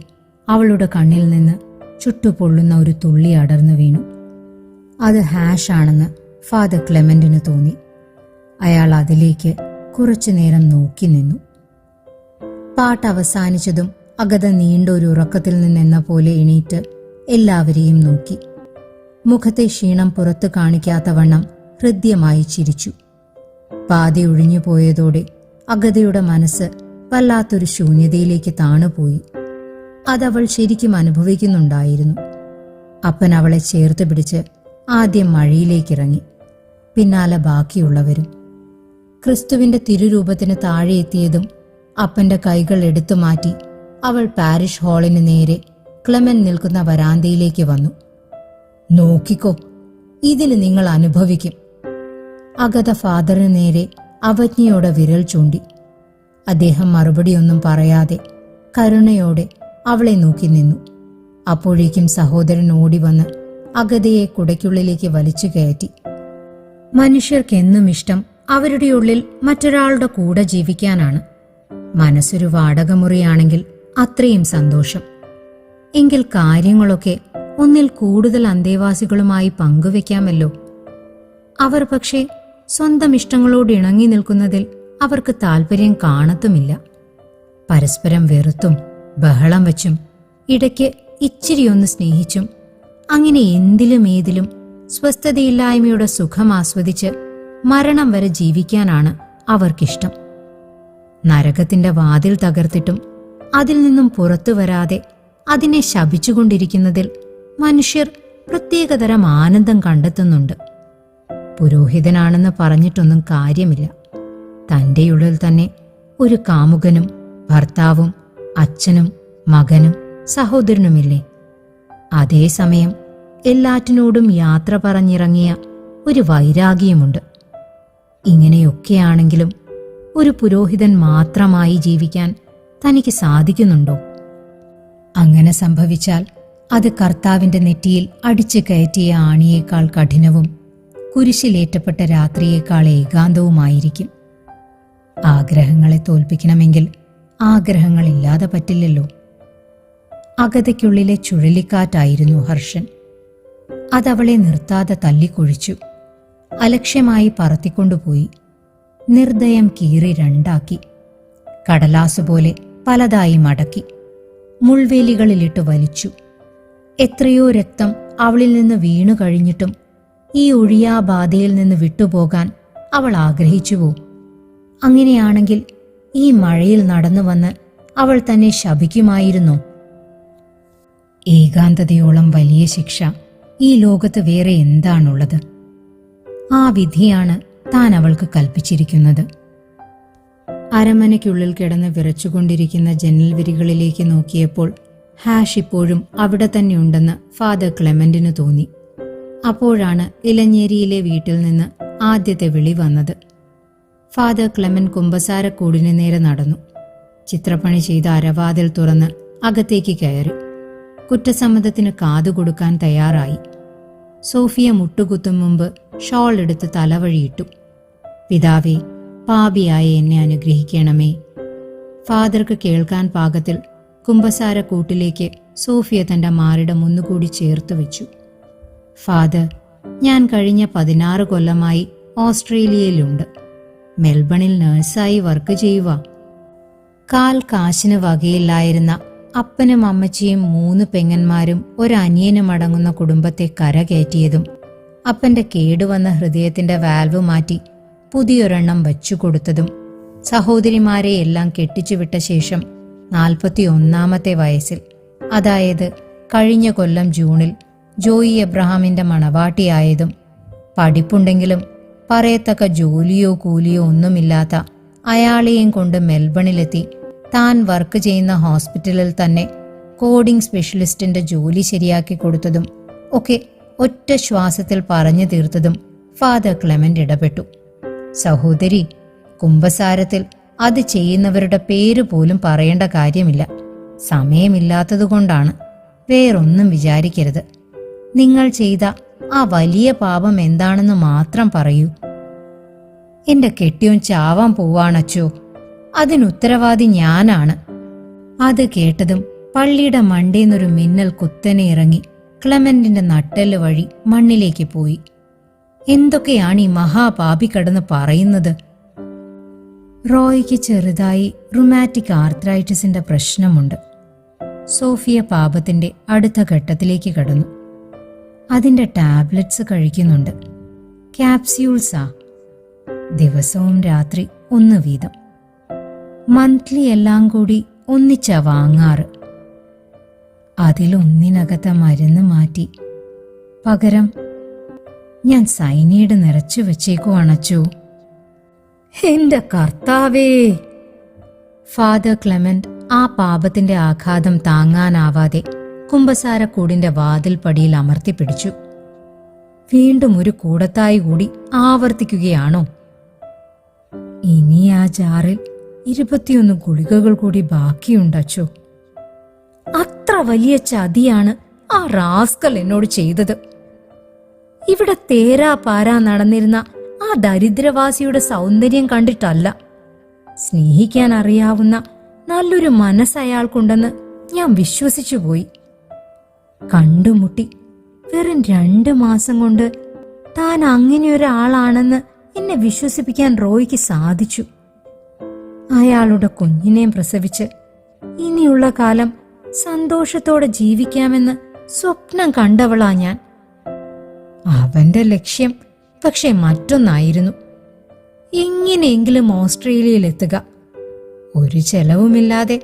അവളുടെ കണ്ണിൽ നിന്ന് ചുട്ടുപൊള്ളുന്ന ഒരു തുള്ളി അടർന്നു വീണു. അത് ഹാഷ് ആണെന്ന് ഫാദർ ക്ലെമന്റിന് തോന്നി. അയാൾ അതിലേക്ക് കുറച്ചു നേരം നോക്കി നിന്നു. പാട്ട് അവസാനിച്ചതും അഗത നീണ്ട ഒരു ഉറക്കത്തിൽ നിന്നെന്ന പോലെ എണീറ്റ് എല്ലാവരെയും നോക്കി. മുഖത്തെ ക്ഷീണം പുറത്തു കാണിക്കാത്തവണ്ണം ഹൃദ്യമായി ചിരിച്ചു. പാതി ഒഴിഞ്ഞു പോയതോടെ അഗതയുടെ മനസ്സ് വല്ലാത്തൊരു ശൂന്യതയിലേക്ക് താണുപോയി. അതവൾ ശരിക്കും അനുഭവിക്കുന്നുണ്ടായിരുന്നു. അപ്പൻ അവളെ ചേർത്ത് പിടിച്ച് ആദ്യം മഴയിലേക്കിറങ്ങി, പിന്നാലെ ബാക്കിയുള്ളവരും. ക്രിസ്തുവിന്റെ തിരുരൂപത്തിന് താഴെ എത്തിയതും അപ്പന്റെ കൈകൾ എടുത്തു മാറ്റി അവൾ പാരിഷ് ഹാളിന് നേരെ ക്ലെമൻ നിൽക്കുന്ന വരാന്തയിലേക്ക് വന്നു. നോക്കിക്കോ, ഇതിന് നിങ്ങൾ അനുഭവിക്കും. അഗത ഫാദറിന് നേരെ അവജ്ഞയോടെ വിരൽ ചൂണ്ടി. അദ്ദേഹം മറുപടിയൊന്നും പറയാതെ കരുണയോടെ അവളെ നോക്കി നിന്നു. അപ്പോഴേക്കും സഹോദരൻ ഓടി വന്ന് അഗതയെ കുടയ്ക്കുള്ളിലേക്ക് വലിച്ചു കയറ്റി. മനുഷ്യർക്കെന്നും ഇഷ്ടം അവരുടെ ഉള്ളിൽ മറ്റൊരാളുടെ കൂടെ ജീവിക്കാനാണ്. മനസ്സൊരു വാടകമുറിയാണെങ്കിൽ അത്രയും സന്തോഷം. എങ്കിൽ കാര്യങ്ങളൊക്കെ ഒന്നിൽ കൂടുതൽ അന്തേവാസികളുമായി പങ്കുവെക്കാമല്ലോ. അവർ പക്ഷേ സ്വന്തം ഇഷ്ടങ്ങളോട് ഇണങ്ങി നിൽക്കുന്നതിൽ അവർക്ക് താല്പര്യം കാണത്തുമില്ല. പരസ്പരം വെറുത്തും ബഹളം വച്ചും ഇടയ്ക്ക് ഇച്ചിരിയൊന്ന് സ്നേഹിച്ചും അങ്ങനെ എന്തിലും ഏതിലും സ്വസ്ഥതയില്ലായ്മയുടെ സുഖം ആസ്വദിച്ച് മരണം വരെ ജീവിക്കാനാണ് അവർക്കിഷ്ടം. നരകത്തിന്റെ വാതിൽ തകർത്തിട്ടും അതിൽ നിന്നും പുറത്തു വരാതെ അതിനെ ശപിച്ചുകൊണ്ടിരിക്കുന്നതിൽ മനുഷ്യർ പ്രത്യേകതരം ആനന്ദം കണ്ടെത്തുന്നുണ്ട്. പുരോഹിതനാണെന്ന് പറഞ്ഞിട്ടൊന്നും കാര്യമില്ല. തൻ്റെ ഉള്ളിൽ തന്നെ ഒരു കാമുകനും ഭർത്താവും അച്ഛനും മകനും സഹോദരനുമില്ലേ? അതേസമയം എല്ലാറ്റിനോടും യാത്ര പറഞ്ഞിറങ്ങിയ ഒരു വൈരാഗ്യമുണ്ട്. ഇങ്ങനെയൊക്കെയാണെങ്കിലും ഒരു പുരോഹിതൻ മാത്രമായി ജീവിക്കാൻ തനിക്ക് സാധിക്കുന്നുണ്ടോ? അങ്ങനെ സംഭവിച്ചാൽ അത് കർത്താവിന്റെ നെറ്റിയിൽ അടിച്ചു കയറ്റിയ ആണിയേക്കാൾ കഠിനവും കുരിശിലേറ്റപ്പെട്ട രാത്രിയേക്കാൾ ഏകാന്തവുമായിരിക്കും. ആഗ്രഹങ്ങളെ തോൽപ്പിക്കണമെങ്കിൽ ആഗ്രഹങ്ങളില്ലാതെ പറ്റില്ലല്ലോ. അഗതയ്ക്കുള്ളിലെ ചുഴലിക്കാറ്റായിരുന്നു ഹർഷൻ. അതവളെ നിർത്താതെ തല്ലിക്കൊഴിച്ചു. അലക്ഷ്യമായി പറത്തിക്കൊണ്ടുപോയി. നിർദ്ദയം കീറി രണ്ടാക്കി. കടലാസുപോലെ പലതായി മടക്കി മുൾവേലികളിലിട്ട് വലിച്ചു. എത്രയോ രക്തം അവളിൽ നിന്ന് വീണു കഴിഞ്ഞിട്ടും ഈ ഒഴിയാബാധയിൽ നിന്ന് വിട്ടുപോകാൻ അവൾ ആഗ്രഹിച്ചുവോ? അങ്ങനെയാണെങ്കിൽ ഈ മഴയിൽ നടന്നു വന്ന് അവൾ തന്നെ ശപിക്കുമായിരുന്നോ? ഏകാന്തതയോളം വലിയ ശിക്ഷ ഈ ലോകത്ത് വേറെ എന്താണുള്ളത്? ആ വിധിയാണ് താൻ അവൾക്ക് കൽപ്പിച്ചിരിക്കുന്നത്. അരമനയ്ക്കുള്ളിൽ കിടന്ന് വിറച്ചുകൊണ്ടിരിക്കുന്ന ജനൽ വിരികളിലേക്ക് നോക്കിയപ്പോൾ ഹാഷ് ഇപ്പോഴും അവിടെ തന്നെയുണ്ടെന്ന് ഫാദർ ക്ലെമന്റിന് തോന്നി. അപ്പോഴാണ് ഇലഞ്ഞേരിയിലെ വീട്ടിൽ നിന്ന് ആദ്യത്തെ വിളി വന്നത്. ഫാദർ ക്ലെമൻ കുമ്പസാരക്കൂടിന് നേരെ നടന്നു. ചിത്രപ്പണി ചെയ്ത അരവാതിൽ തുറന്ന് അകത്തേക്ക് കയറി. കുറ്റസമ്മതത്തിന് കാതുകൊടുക്കാൻ തയ്യാറായി. സോഫിയ മുട്ടുകുത്തും മുമ്പ് ഷോൾ എടുത്ത് തലവഴിയിട്ടു. പിതാവേ, പാപിയായ എന്നെ അനുഗ്രഹിക്കണമേ. ഫാദർക്ക് കേൾക്കാൻ പാകത്തിൽ കുമ്പസാരക്കൂട്ടിലേക്ക് സോഫിയ തന്റെ മാറിടം ഒന്നുകൂടി ചേർത്ത് വെച്ചു. ഫാദർ, ഞാൻ കഴിഞ്ഞ 16 കൊല്ലമായി ഓസ്ട്രേലിയയിലുണ്ട്. മെൽബണിൽ നഴ്സായി വർക്ക് ചെയ്യുക. കാൽ കാശിന് വകയില്ലായിരുന്ന അപ്പനും അമ്മച്ചിയും 3 പെങ്ങന്മാരും ഒരനിയനും അടങ്ങുന്ന കുടുംബത്തെ കരകയറ്റിയതും അപ്പന്റെ കേടുവന്ന ഹൃദയത്തിന്റെ വാൽവ് മാറ്റി പുതിയൊരെണ്ണം വച്ചുകൊടുത്തതും സഹോദരിമാരെ എല്ലാം കെട്ടിച്ചുവിട്ട ശേഷം 41-ാമത്തെ വയസ്സിൽ, അതായത് കഴിഞ്ഞ കൊല്ലം ജൂണിൽ ജോയി എബ്രഹാമിന്റെ മണവാട്ടിയായതും പഠിപ്പുണ്ടെങ്കിലും പറയത്തക്ക ജോലിയോ കൂലിയോ ഒന്നുമില്ലാത്ത അയാളെയും കൊണ്ട് മെൽബണിലെത്തി താൻ വർക്ക് ചെയ്യുന്ന ഹോസ്പിറ്റലിൽ തന്നെ കോഡിംഗ് സ്പെഷ്യലിസ്റ്റിന്റെ ജോലി ശരിയാക്കി കൊടുത്തതും ഒക്കെ ഒറ്റ ശ്വാസത്തിൽ പറഞ്ഞു തീർത്തതും ഫാദർ ക്ലെമന്റ് ഇടപെട്ടു. സഹോദരി, കുംഭസാരത്തിൽ അത് ചെയ്യുന്നവരുടെ പേര് പോലും പറയേണ്ട കാര്യമില്ല. സമയമില്ലാത്തതുകൊണ്ടാണ്. വേറൊന്നും വിചാരിക്കരുത്. നിങ്ങൾ ചെയ്ത ആ വലിയ പാപം എന്താണെന്ന് മാത്രം പറയൂ. എന്റെ കെട്ടിയോൻ ചാവാൻ പോവാണച്ചോ. അതിനുത്തരവാദി ഞാനാണ്. അത് കേട്ടതും പള്ളിയുടെ മണ്ടേന്നൊരു മിന്നൽ കുത്തനെ ഇറങ്ങി ക്ലെമന്റിന്റെ നട്ടെല്ല് വഴി മണ്ണിലേക്ക് പോയി. എന്തൊക്കെയാണ് ഈ മഹാപാപി കടന്ന് പറയുന്നത്? റോയ്ക്ക് ചെറുതായി റുമാറ്റിക് ആർത്രൈറ്റിസിന്റെ പ്രശ്നമുണ്ട്. സോഫിയ പാപത്തിന്റെ അടുത്ത ഘട്ടത്തിലേക്ക് കടന്നു. അതിന്റെ ടാബ്ലറ്റ്സ് കഴിക്കുന്നുണ്ട്. ക്യാപ്സ്യൂൾസാ. ദിവസവും രാത്രി 1 വീതം. മന്ത്ലി എല്ലാം കൂടി ഒന്നിച്ചാ വാങ്ങാറ്. അതിലൊന്നിനകത്തെ മരുന്ന് മാറ്റി പകരം ഞാൻ സൈനൈഡ് നിറച്ചു വെച്ചേക്കുവാണച്ചോ. എന്റെ കർത്താവേ! ഫാദർ ക്ലെമന്റ് ആ പാപത്തിന്റെ ആഘാതം താങ്ങാനാവാതെ കുമ്പസാരക്കൂടിന്റെ വാതിൽപ്പടിയിൽ അമർത്തിപ്പിടിച്ചു. വീണ്ടും ഒരു കൂടത്തായി കൂടി ആവർത്തിക്കുകയാണോ? ഇനി ആ ജാറിൽ 21 ഗുളികകൾ കൂടി ബാക്കിയുണ്ടച്ചോ. അത്ര വലിയ ചതിയാണ് ആ റാസ്കൽ എന്നോട് ചെയ്തത്. ഇവിടെ തേരാ പാരാ നടന്നിരുന്ന ആ ദരിദ്രവാസിയുടെ സൗന്ദര്യം കണ്ടിട്ടല്ല. സ്നേഹിക്കാൻ അറിയാവുന്ന നല്ലൊരു മനസ്സയാൾക്കുണ്ടെന്ന് ഞാൻ വിശ്വസിച്ചുപോയി. കണ്ടുമുട്ടി വെറും 2 മാസം കൊണ്ട് താൻ അങ്ങനെയൊരാളാണെന്ന് എന്നെ വിശ്വസിപ്പിക്കാൻ റോയ്ക്ക് സാധിച്ചു. അയാളുടെ കുഞ്ഞിനെയും പ്രസവിച്ച് ഇനിയുള്ള കാലം സന്തോഷത്തോടെ ജീവിക്കാമെന്ന് സ്വപ്നം കണ്ടവളാ ഞാൻ. അവന്റെ ലക്ഷ്യം പക്ഷെ മറ്റൊന്നായിരുന്നു. എങ്ങനെയെങ്കിലും ഓസ്ട്രേലിയയിലെത്തുക. ഒരു ചെലവുമില്ലാതെ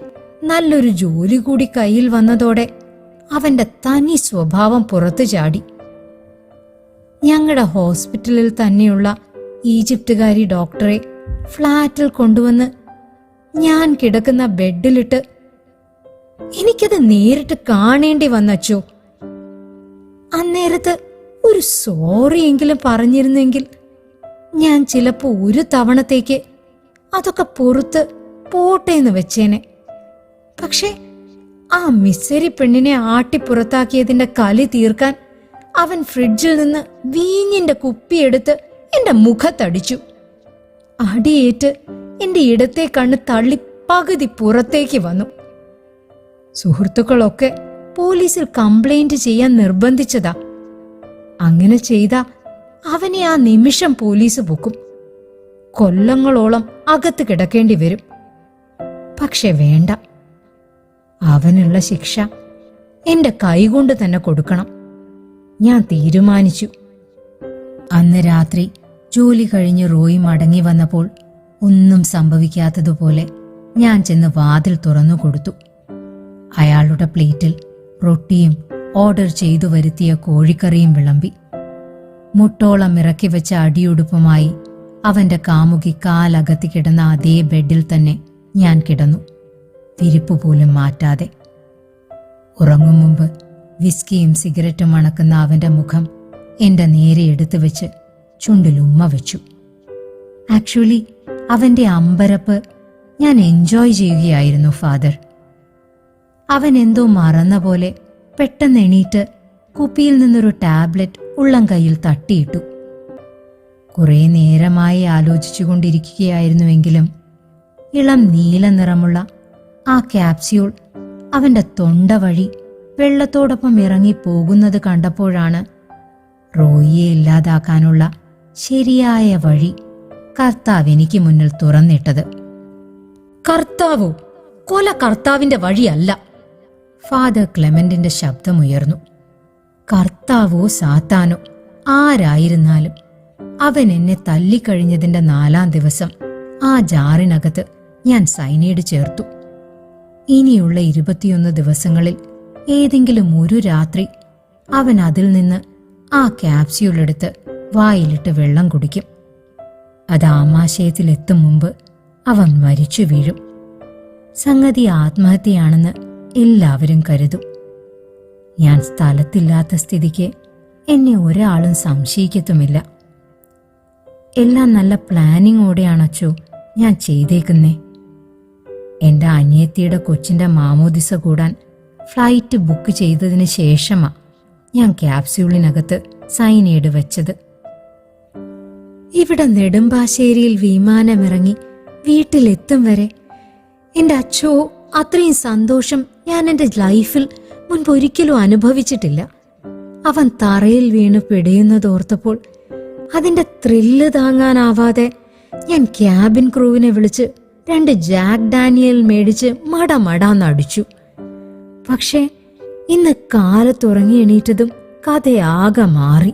നല്ലൊരു ജോലി കൂടി കയ്യിൽ വന്നതോടെ അവന്റെ തനി സ്വഭാവം പുറത്തു ചാടി. ഞങ്ങളുടെ ഹോസ്പിറ്റലിൽ തന്നെയുള്ള ഈജിപ്തുകാരി ഡോക്ടറെ ഫ്ലാറ്റിൽ കൊണ്ടുവന്ന് ഞാൻ കിടക്കുന്ന ബെഡിലിട്ട് എനിക്കത് നേരിട്ട് കാണേണ്ടി വന്നച്ചോ. അന്നേരത്ത് ഒരു സോറിയെങ്കിലും പറഞ്ഞിരുന്നെങ്കിൽ ഞാൻ ചിലപ്പോ ഒരു തവണത്തേക്ക് അതൊക്കെ പുറത്ത് പോട്ടേന്ന് വെച്ചേനെ. പക്ഷെ ആ മിസ്സരി പെണ്ണിനെ ആട്ടിപ്പുറത്താക്കിയതിന്റെ കലി തീർക്കാൻ അവൻ ഫ്രിഡ്ജിൽ നിന്ന് വീഞ്ഞിന്റെ കുപ്പിയെടുത്ത് എന്റെ മുഖത്തടിച്ചു. അടിയേറ്റ് എന്റെ ഇടത്തെ കണ്ണ് തള്ളി പകുതി പുറത്തേക്ക് വന്നു. സുഹൃത്തുക്കളൊക്കെ പോലീസിൽ കംപ്ലൈന്റ് ചെയ്യാൻ നിർബന്ധിച്ചതാ. അങ്ങനെ ചെയ്ത അവനെ ആ നിമിഷം പോലീസ് പൊക്കും. കൊല്ലങ്ങളോളം അകത്ത് കിടക്കേണ്ടി വരും. പക്ഷെ വേണ്ട, അവനുള്ള ശിക്ഷ എന്റെ കൈകൊണ്ട് തന്നെ കൊടുക്കണം. ഞാൻ തീരുമാനിച്ചു. അന്ന് രാത്രി ജോലി കഴിഞ്ഞ് റോയി മടങ്ങി വന്നപ്പോൾ ഒന്നും സംഭവിക്കാത്തതുപോലെ ഞാൻ ചെന്ന് വാതിൽ തുറന്നു കൊടുത്തു. അയാളുടെ പ്ലേറ്റിൽ റൊട്ടിയും ഓർഡർ ചെയ്തു വരുത്തിയ കോഴിക്കറിയും വിളമ്പി. മുട്ടോളം ഇറക്കി വെച്ച അടിയുടുപ്പുമായി അവന്റെ കാമുകി കാലകത്തി കിടന്ന അതേ ബെഡിൽ തന്നെ ഞാൻ കിടന്നു, വിരിപ്പ് പോലും മാറ്റാതെ. ഉറങ്ങും മുമ്പ് വിസ്കിയും സിഗരറ്റും മണക്കുന്ന അവന്റെ മുഖം എന്റെ നേരെ എടുത്തു വെച്ച് ചുണ്ടിൽ ഉമ്മ വെച്ചു. ആക്ച്വലി അവന്റെ അമ്പരപ്പ് ഞാൻ എൻജോയ് ചെയ്യുകയായിരുന്നു ഫാദർ. അവൻ എന്തോ മറന്ന പോലെ പെട്ടെന്ന് എണീറ്റ് കുപ്പിയിൽ നിന്നൊരു ടാബ്ലറ്റ് ഉള്ളം കൈയിൽ തട്ടിയിട്ടു. കുറെ നേരമായി ആലോചിച്ചുകൊണ്ടിരിക്കുകയായിരുന്നുവെങ്കിലും ഇളം നീല നിറമുള്ള ആ ക്യാപ്സ്യൂൾ അവന്റെ തൊണ്ട വഴി വെള്ളത്തോടൊപ്പം ഇറങ്ങി പോകുന്നത് കണ്ടപ്പോഴാണ് റോയിയെ ഇല്ലാതാക്കാനുള്ള ശരിയായ വഴി കർത്താവ് എനിക്ക് മുന്നിൽ തുറന്നിട്ടത്. കർത്താവോ, കൊല കർത്താവിന്റെ വഴിയല്ല. ഫാദർ ക്ലെമന്റിന്റെ ശബ്ദമുയർന്നു. കർത്താവോ സാത്താനോ ആരായിരുന്നാലും അവൻ എന്നെ തല്ലിക്കഴിഞ്ഞതിന്റെ 4-ാം ദിവസം ആ ജാറിനകത്ത് ഞാൻ സൈനൈഡ് ചേർത്തു. ഇനിയുള്ള 21 ദിവസങ്ങളിൽ ഏതെങ്കിലും ഒരു രാത്രി അവൻ അതിൽ നിന്ന് ആ ക്യാപ്സ്യൂൾ എടുത്ത് വായിലിട്ട് വെള്ളം കുടിക്കും. അത് ആമാശയത്തിലെത്തും മുമ്പ് അവൻ മരിച്ചു വീഴും. സംഗതി ആത്മഹത്യയാണെന്ന് എല്ലാവരും കരുതും. ഞാൻ സ്ഥലത്തില്ലാത്ത സ്ഥിതിക്ക് എന്നെ ഒരാളും സംശയിക്കത്തുമില്ല. എല്ലാം നല്ല പ്ലാനിങ്ങോടെയാണച്ചോ ഞാൻ ചെയ്തേക്കുന്നേ. എന്റെ അനിയത്തിയുടെ കൊച്ചിന്റെ മാമോദിസ കൂടാൻ ഫ്ലൈറ്റ് ബുക്ക് ചെയ്തതിന് ശേഷമാ ഞാൻ ക്യാപ്സ്യൂളിനകത്ത് സൈനൈഡ് വെച്ചത്. ഇവിടെ നെടുമ്പാശ്ശേരിയിൽ വിമാനമിറങ്ങി വീട്ടിലെത്തും വരെ എന്റെ അച്ഛോ അത്രയും സന്തോഷം ഞാൻ എന്റെ ലൈഫിൽ മുൻപൊരിക്കലും അനുഭവിച്ചിട്ടില്ല. അവൻ തറയിൽ വീണ് പിടയുന്നതോർത്തപ്പോൾ അതിന്റെ ത്രില്ല് താങ്ങാനാവാതെ ഞാൻ ക്യാബിൻ ക്രൂവിനെ വിളിച്ച് 2 ജാക്ക് ഡാനിയൽ മേടിച്ച് മടമടാന്നടിച്ചു. പക്ഷേ ഇന്ന് കാലത്തുറങ്ങി എണീറ്റതും കഥയാകെ മാറി.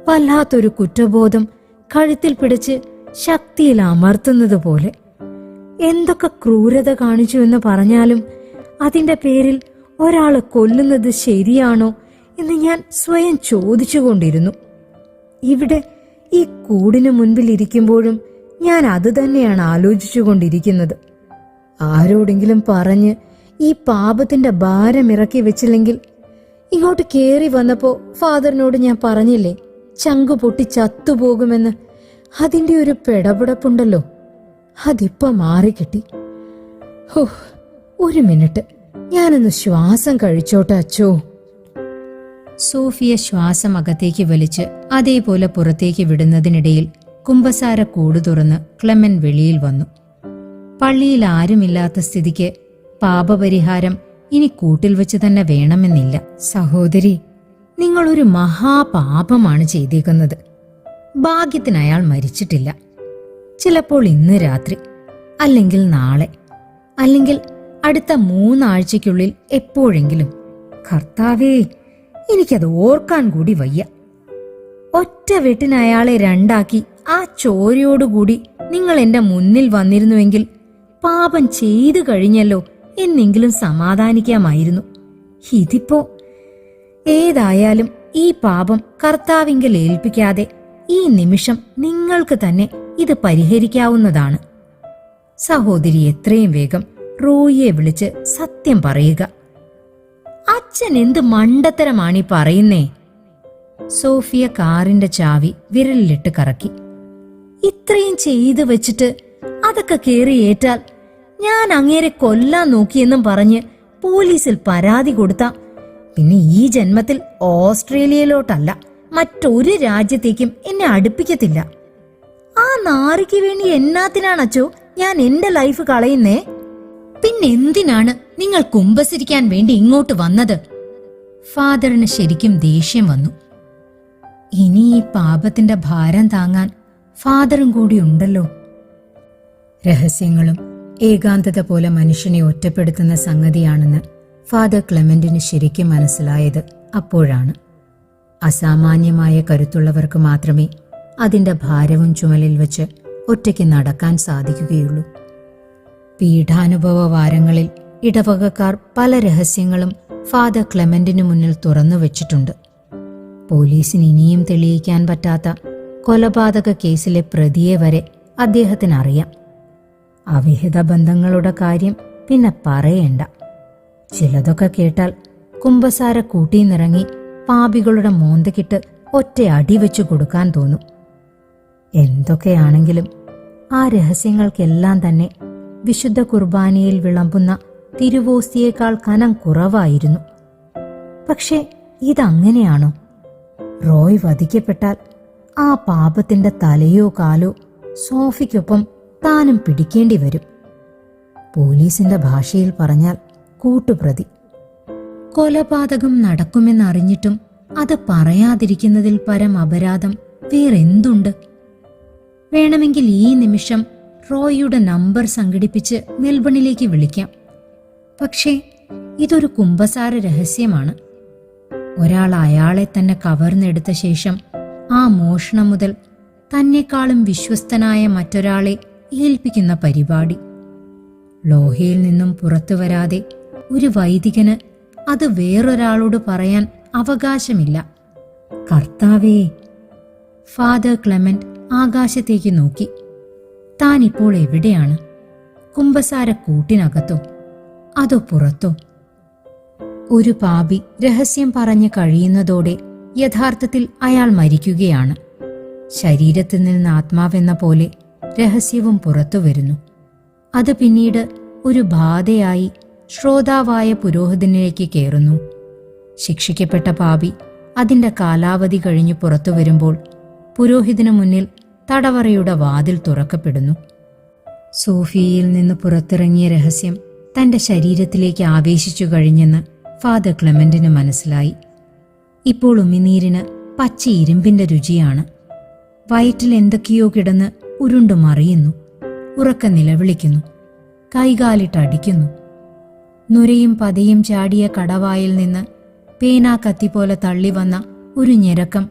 വല്ലാത്തൊരു കുറ്റബോധം കഴുത്തിൽ പിടിച്ച് ശക്തിയിൽ അമർത്തുന്നത് പോലെ. എന്തൊക്കെ ക്രൂരത കാണിച്ചു എന്ന് പറഞ്ഞാലും അതിന്റെ പേരിൽ ഒരാളെ കൊല്ലുന്നത് ശരിയാണോ എന്ന് ഞാൻ സ്വയം ചോദിച്ചുകൊണ്ടിരുന്നു. ഇവിടെ ഈ കൂടിനു മുൻപിൽ ഇരിക്കുമ്പോഴും ഞാൻ അത് തന്നെയാണ് ആലോചിച്ചുകൊണ്ടിരിക്കുന്നത്. ആരോടെങ്കിലും പറഞ്ഞ് ഈ പാപത്തിന്റെ ഭാരം ഇറക്കി വെച്ചില്ലെങ്കിൽ ഇങ്ങോട്ട് കേറി വന്നപ്പോ ഫാദറിനോട് ഞാൻ പറഞ്ഞില്ലേ ചങ്കു പൊട്ടി ചത്തുപോകുമെന്ന്. അതിന്റെ ഒരു പെടപെടപ്പുണ്ടല്ലോ, അതിപ്പോ മാറിക്കിട്ടി. ഹോ, 1 മിനിറ്റ്, ഞാനൊന്ന് ശ്വാസം കഴിച്ചോട്ടെ അച്ചോ. സോഫിയ ശ്വാസം അകത്തേക്ക് വലിച്ച് അതേപോലെ പുറത്തേക്ക് വിടുന്നതിനിടയിൽ കുമ്പസാര കൂട് തുറന്ന് ക്ലെമൻ വെളിയിൽ വന്നു. പള്ളിയിൽ ആരുമില്ലാത്ത സ്ഥിതിക്ക് പാപപരിഹാരം ഇനി കൂട്ടിൽ വെച്ച് തന്നെ വേണമെന്നില്ല. സഹോദരി, നിങ്ങളൊരു മഹാപാപമാണ് ചെയ്തേക്കുന്നത്. ഭാഗ്യത്തിന് അയാൾ മരിച്ചിട്ടില്ല. ചിലപ്പോൾ ഇന്ന് രാത്രി, അല്ലെങ്കിൽ നാളെ, അല്ലെങ്കിൽ അടുത്ത 3 ആഴ്ചയ്ക്കുള്ളിൽ എപ്പോഴെങ്കിലും. കർത്താവേ, എനിക്കത് ഓർക്കാൻ കൂടി വയ്യ. ഒറ്റ വെട്ടിന് അയാളെ 2ആക്കി ആ ചോരയോടുകൂടി നിങ്ങൾ എന്റെ മുന്നിൽ വന്നിരുന്നുവെങ്കിൽ പാപം ചെയ്തു കഴിഞ്ഞല്ലോ എന്നെങ്കിലും സമാധാനിക്കാമായിരുന്നു. ഇതിപ്പോ ഏതായാലും ഈ പാപം കർത്താവിങ്കൽ ഏൽപ്പിക്കാതെ ഈ നിമിഷം നിങ്ങൾക്ക് തന്നെ ഇത് പരിഹരിക്കാവുന്നതാണ്. സഹോദരി എത്രയും വേഗം റോയിയെ വിളിച്ച് സത്യം പറയുക. അച്ഛൻ എന്ത് മണ്ടത്തരമാണീ പറയുന്നേ? സോഫിയ കാറിന്റെ ചാവി വിരലിലിട്ട് കറക്കി. ഇത്രയും ചെയ്തു വെച്ചിട്ട് അതൊക്കെ കേറി ഏറ്റാൽ ഞാൻ അങ്ങേരെ കൊല്ലാൻ നോക്കിയെന്നും പറഞ്ഞ് പോലീസിൽ പരാതി കൊടുത്ത പിന്നെ ഈ ജന്മത്തിൽ ഓസ്ട്രേലിയയിലോട്ടല്ല മറ്റൊരു രാജ്യത്തേക്കും എന്നെ അടുപ്പിക്കത്തില്ല. ആ നാറിക്ക് വേണ്ടി എന്നാത്തിനാണച്ചോ ഞാൻ എന്റെ ലൈഫ് കളയുന്നേ? പിന്നെന്തിനാണ് നിങ്ങൾ കുമ്പസരിക്കാൻ വേണ്ടി ഇങ്ങോട്ട് വന്നത്? ഫാദറിന് ശരിക്കും ദേഷ്യം വന്നു. ഇനി ഈ പാപത്തിന്റെ ഭാരം താങ്ങാൻ ഫാദറും കൂടി ഉണ്ടല്ലോ. രഹസ്യങ്ങളും ഏകാന്തത പോലെ മനുഷ്യനെ ഒറ്റപ്പെടുത്തുന്ന സംഗതിയാണെന്ന് ഫാദർ ക്ലെമന്റിന് ശരിക്കും മനസ്സിലായത് അപ്പോഴാണ്. അസാമാന്യമായ കരുത്തുള്ളവർക്ക് മാത്രമേ അതിന്റെ ഭാരവും ചുമലിൽ വെച്ച് ഒറ്റയ്ക്ക് നടക്കാൻ സാധിക്കുകയുള്ളൂ. പീഠാനുഭവ വാരങ്ങളിൽ ഇടവകക്കാർ പല രഹസ്യങ്ങളും ഫാദർ ക്ലെമന്റിന് മുന്നിൽ തുറന്നു വെച്ചിട്ടുണ്ട്. പോലീസിന് ഇനിയും തെളിയിക്കാൻ പറ്റാത്ത കൊലപാതക കേസിലെ പ്രതിയെ വരെ അദ്ദേഹത്തിനറിയാം. അവിഹിത ബന്ധങ്ങളുടെ കാര്യം പിന്നെ പറയേണ്ട. ചിലതൊക്കെ കേട്ടാൽ കുമ്പസാര കൂട്ടിന്നിറങ്ങി പാപികളുടെ മോന്തക്കിട്ട് ഒറ്റ അടി വെച്ചു കൊടുക്കാൻ തോന്നും. എന്തൊക്കെയാണെങ്കിലും ആ രഹസ്യങ്ങൾക്കെല്ലാം തന്നെ വിശുദ്ധ കുർബാനയിൽ വിളമ്പുന്ന തിരുവോസ്തിയേക്കാൾ കനം കുറവായിരുന്നു. പക്ഷെ ഇതങ്ങനെയാണോ? റോയ് വധിക്കപ്പെട്ടാൽ ആ പാപത്തിന്റെ തലയോ കാലോ സോഫിക്കൊപ്പം താനും പിടിക്കേണ്ടി വരും. പോലീസിന്റെ ഭാഷയിൽ പറഞ്ഞാൽ കൂട്ടുപ്രതി. കൊലപാതകം നടക്കുമെന്നറിഞ്ഞിട്ടും അത് പറയാതിരിക്കുന്നതിൽ പരം അപരാധം വേറെന്തുണ്ട്? വേണമെങ്കിൽ ഈ നിമിഷം റോയിയുടെ നമ്പർ സംഘടിപ്പിച്ച് മെൽബണിലേക്ക് വിളിക്കാം. പക്ഷേ ഇതൊരു കുമ്പസാര രഹസ്യമാണ്. ഒരാൾ അയാളെ തന്നെ കവർന്നെടുത്ത ശേഷം ആ മോഷണം മുതൽ തന്നെക്കാളും വിശ്വസ്തനായ മറ്റൊരാളെ ഏൽപ്പിക്കുന്ന പരിപാടി. ലോഹയിൽ നിന്നും പുറത്തു വരാതെ ഒരു വൈദികന് അത് വേറൊരാളോട് പറയാൻ അവകാശമില്ല. കർത്താവേ! ഫാദർ ക്ലെമന്റ് ആകാശത്തേക്ക് നോക്കി. താൻ ഇപ്പോൾ എവിടെയാണ്? കുമ്പസാര കൂട്ടിനകത്തോ അതോ പുറത്തോ? ഒരു പാപി രഹസ്യം പറഞ്ഞു കഴിയുന്നതോടെ യഥാർത്ഥത്തിൽ അയാൾ മരിക്കുകയാണ്. ശരീരത്തിൽ നിന്ന് ആത്മാവെന്ന പോലെ രഹസ്യവും പുറത്തു വരുന്നു. അത് പിന്നീട് ഒരു ബാധയായി ശ്രോതാവായ പുരോഹിതനിലേക്ക് കയറുന്നു. ശിക്ഷിക്കപ്പെട്ട പാപി അതിന്റെ കാലാവധി കഴിഞ്ഞു പുറത്തു വരുമ്പോൾ പുരോഹിതനു മുന്നിൽ തടവറയുടെ വാതിൽ തുറക്കപ്പെടുന്നു. സോഫിയയിൽ നിന്ന് പുറത്തിറങ്ങിയ രഹസ്യം തന്റെ ശരീരത്തിലേക്ക് ആവേശിച്ചു കഴിഞ്ഞെന്ന് ഫാദർ ക്ലെമന്റിന് മനസ്സിലായി. ഇപ്പോൾ ഉമിനീരിന് പച്ച ഇരുമ്പിന്റെ രുചിയാണ്. വയറ്റിൽ എന്തൊക്കെയോ കിടന്ന് ഉരുണ്ടു മറിയുന്നു. ഉറക്ക നിലവിളിക്കുന്നു. കൈകാലിട്ടടിക്കുന്നു. നുരയും പതയും ചാടിയ കടവായിൽ നിന്ന് പേനാ കത്തി പോലെ തള്ളിവന്ന ഒരു ഞെരക്കം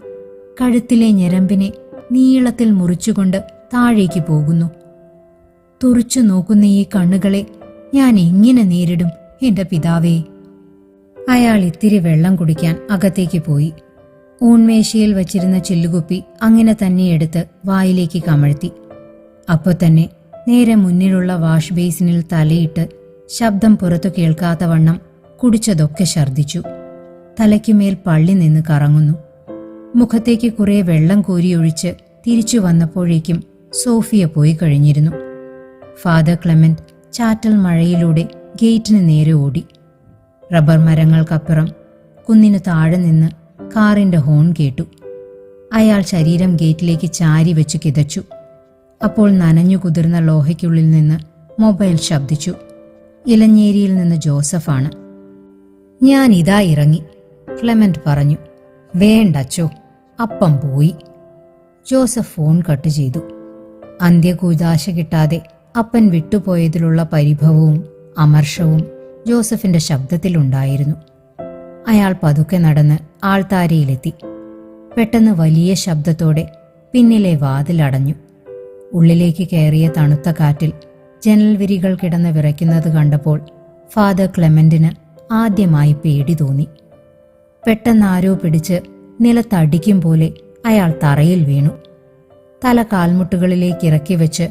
കഴുത്തിലെ ഞരമ്പിനെ നീളത്തിൽ മുറിച്ചുകൊണ്ട് താഴേക്ക് പോകുന്നു. തുറിച്ചു നോക്കുന്ന ഈ കണ്ണുകളെ ഞാൻ എങ്ങനെ നേരിടും എന്റെ പിതാവേ? അയാൾ ഇത്തിരി വെള്ളം കുടിക്കാൻ അകത്തേക്ക് പോയി. ഊൺമേശയിൽ വച്ചിരുന്ന ചില്ലുകുപ്പി അങ്ങനെ തന്നെ എടുത്ത് വായിലേക്ക് കമഴ്ത്തി. അപ്പോൾ തന്നെ നേരെ മുന്നിലുള്ള വാഷ് ബേസിനിൽ തലയിട്ട് ശബ്ദം പുറത്തു കേൾക്കാത്ത വണ്ണം കുടിച്ചതൊക്കെ ഛർദ്ദിച്ചു. തലയ്ക്കുമേൽ പള്ളി നിന്ന് കറങ്ങുന്നു. മുഖത്തേക്ക് കുറെ വെള്ളം കോരിയൊഴിച്ച് തിരിച്ചു വന്നപ്പോഴേക്കും സോഫിയ പോയി കഴിഞ്ഞിരുന്നു. ഫാദർ ക്ലെമന്റ് ചാറ്റൽ മഴയിലൂടെ ഗേറ്റിന് നേരെ ഓടി. റബ്ബർ മരങ്ങൾക്കപ്പുറം കുന്നിനു താഴെ നിന്ന് കാറിന്റെ ഹോൺ കേട്ടു. അയാൾ ശരീരം ഗേറ്റിലേക്ക് ചാരി വെച്ച് കിതച്ചു. അപ്പോൾ നനഞ്ഞു കുതിർന്ന ലോഹയ്ക്കുള്ളിൽ നിന്ന് മൊബൈൽ ശബ്ദിച്ചു. ഇലഞ്ഞേരിയിൽ നിന്ന് ജോസഫാണ്. ഞാൻ ഇതാ ഇറങ്ങി, ക്ലെമന്റ് പറഞ്ഞു. വേണ്ടച്ചോ, അപ്പം പോയി. ജോസഫ് ഫോൺ കട്ട് ചെയ്തു. അന്ത്യകൂദാശ കിട്ടാതെ അപ്പൻ വിട്ടുപോയതിലുള്ള പരിഭവവും അമർഷവും ജോസഫിന്റെ ശബ്ദത്തിലുണ്ടായിരുന്നു. അയാൾ പതുക്കെ നടന്ന് ആൾത്താരയിലെത്തി. പെട്ടെന്ന് വലിയ ശബ്ദത്തോടെ പിന്നിലെ വാതിലടഞ്ഞു. ഉള്ളിലേക്ക് കയറിയ തണുത്ത കാറ്റിൽ ജനൽ വിരികൾ കിടന്ന് വിറയ്ക്കുന്നത് കണ്ടപ്പോൾ ഫാദർ ക്ലെമന്റിന് ആദ്യമായി പേടി തോന്നി. പെട്ടെന്ന് ആരോ പിടിച്ച് നിലത്തടിക്കും പോലെ അയാൾ തറയിൽ വീണു. തല കാൽമുട്ടുകളിലേക്ക് ഇറക്കി വെച്ച്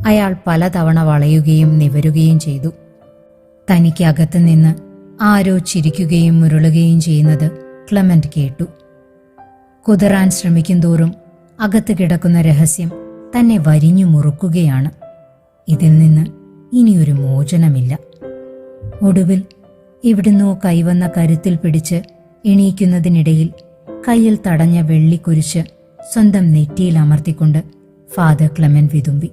അയാൾ പലതവണ വളയുകയും നിവരുകയും ചെയ്തു. തനിക്കകത്ത് നിന്ന് ആരോ ചിരിക്കുകയും മുരളുകയും ചെയ്യുന്നത് ക്ലെമന്റ് കേട്ടു. കുതിരാൻ ശ്രമിക്കും തോറും അകത്ത് കിടക്കുന്ന രഹസ്യം തന്നെ വരിഞ്ഞു മുറുക്കുകയാണ്. ഇതിൽ നിന്ന് ഇനിയൊരു മോചനമില്ല. ഒടുവിൽ എവിടുന്നോ കൈവന്ന കരുത്തിൽ പിടിച്ച് എണീക്കുന്നതിനിടയിൽ കയ്യിൽ തടഞ്ഞ വെള്ളിക്കുരിശ് സ്വന്തം നെറ്റിയിൽ അമർത്തിക്കൊണ്ട് ഫാദർ ക്ലെമന്റ് വിതുമ്പി.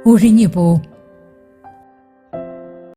ഒഴിഞ്ഞു പോ,